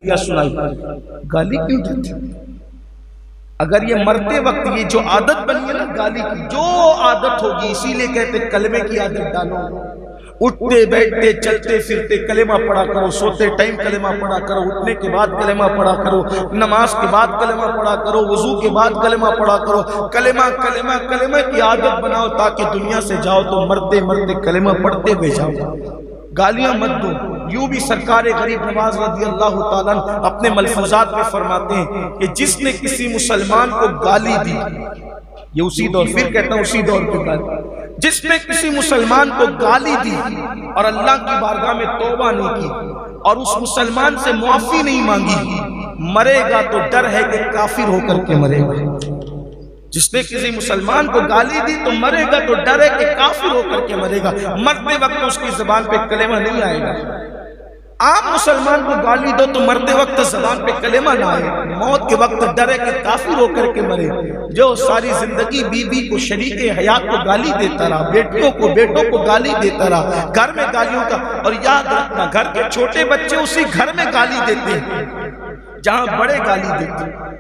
یا سنائی گالی کیوں دیتے؟ اگر یہ مرتے وقت یہ جو عادت بنی ہے نا گالی کی، جو عادت ہوگی، اسی لیے کہتے کلمے کی عادت ڈالو، اٹھتے بیٹھتے چلتے پھرتے کلمہ پڑھا کرو، سوتے ٹائم کلمہ پڑھا کرو، اٹھنے کے بعد کلمہ پڑھا کرو، نماز کے بعد کلمہ پڑھا کرو، وضو کے بعد کلمہ پڑھا کرو، کلمہ کلمہ کلمہ کی عادت بناؤ تاکہ دنیا سے جاؤ تو مرتے مرتے کلمہ پڑھتے ہوئے جاؤ، گالیاں مت دو۔ یوں بھی سرکار غریب نواز رضی اللہ تعالیٰ عنہ اپنے ملفوظات میں فرماتے ہیں کہ جس نے کسی مسلمان کو گالی دی، یہ اسی دور، پھر کہتا ہوں اسی دور کی گالی، جس نے کسی مسلمان کو گالی دی اور اللہ کی بارگاہ میں توبہ نہیں کی اور اس مسلمان سے معافی نہیں مانگی، مرے گا تو ڈر ہے کہ کافر ہو کر کے مرے گا۔ جس نے کسی مسلمان کو گالی دی تو مرے گا تو ڈر ہے کہ کافر ہو کر کے مرے گا، مرتے وقت اس کی زبان پہ کلمہ نہیں آئے گا۔ آپ مسلمان کو گالی دو تو مرتے وقت زبان پہ کلمہ نہ آئے، موت کے وقت ڈر ہے کہ کافر ہو کر کے مرے۔ جو ساری زندگی بیوی کو شریک حیات کو گالی دیتا رہا، بیٹیوں کو بیٹوں کو گالی دیتا رہا، گھر میں گالیوں کا، اور یاد رکھنا گھر کے چھوٹے بچے اسی گھر میں گالی دیتے ہیں جہاں بڑے گالی دیتے ہیں۔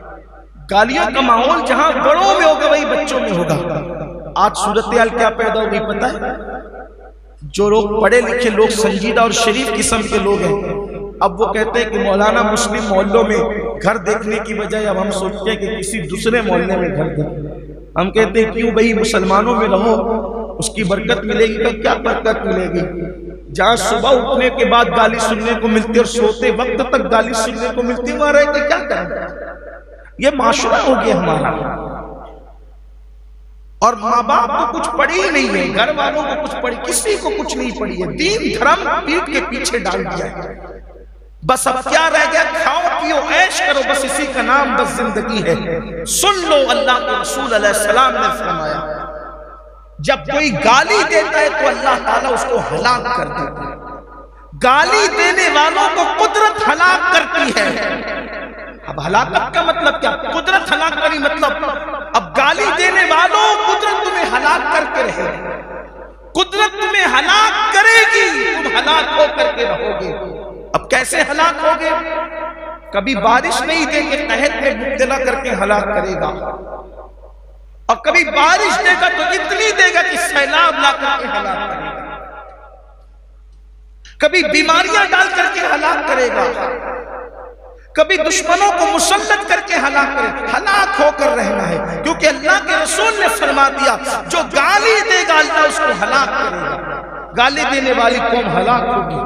گالیوں کا ماحول جہاں بڑوں میں ہوگا وہی بچوں میں ہوگا۔ آج صورتحال کیا پیدا ہوگی پتہ ہے؟ جو لوگ پڑھے لکھے لوگ، سنجیدہ اور شریف قسم کے لوگ ہیں، اب وہ کہتے ہیں کہ مولانا مسلم محلوں میں گھر دیکھنے کی بجائے اب ہم سوچتے ہیں کہ کسی دوسرے محلے میں گھر دیکھیں۔ ہم کہتے ہیں کیوں بھئی مسلمانوں میں رہو، اس کی برکت ملے گی۔ کہ کیا برکت ملے گی؟ جہاں صبح اٹھنے کے بعد گالی سننے کو ملتی اور سوتے وقت تک گالی سننے کو ملتی، وہاں رہ کے کیا کریں؟ یہ معاشرہ ہو گیا ہمارا، اور ماں باپ کو کچھ پڑھی ہی نہیں ہے، گھر والوں کو کچھ پڑھی، کسی کو کچھ نہیں پڑھی ہے، دین دھرم پیٹ کے پیچھے ڈال دیا ہے۔ بس اب کیا رہ گیا؟ کھاؤ پیو عیش کرو، بس اسی کا نام بس زندگی ہے۔ سن لو اللہ کے رسول علیہ السلام نے فرمایا جب کوئی گالی دیتا ہے تو اللہ تعالیٰ اس کو ہلاک کر دیتا ہے۔ گالی دینے والوں کو قدرت ہلاک کرتی ہے۔ اب ہلاکت کا مطلب کیا؟ قدرت ہلاک کری مطلب اب گالی دینے والوں قدرت تمہیں ہلاک کر کے رہے گی، قدرت تمہیں ہلاک کرے گی، تم ہلاک ہو کر کے رہو گے۔ اب کیسے ہلاک ہوگے؟ کبھی بارش نہیں دے کے قحط میں مبتلا کر کے ہلاک کرے گا، اور کبھی بارش دے گا تو اتنی دے گا کہ سیلاب لا کر کے ہلاک کرے گا، کبھی بیماریاں ڈال کر کے ہلاک کرے گا، کبھی دشمنوں کو مسلط کر کے ہلاک کرے۔ ہلاک ہو کر رہنا ہے، کیونکہ اللہ کے رسول نے فرما دیا جو گالی دے گا اللہ اس کو ہلاک کرے گا۔ گالی دینے والی قوم ہلاک ہوگی۔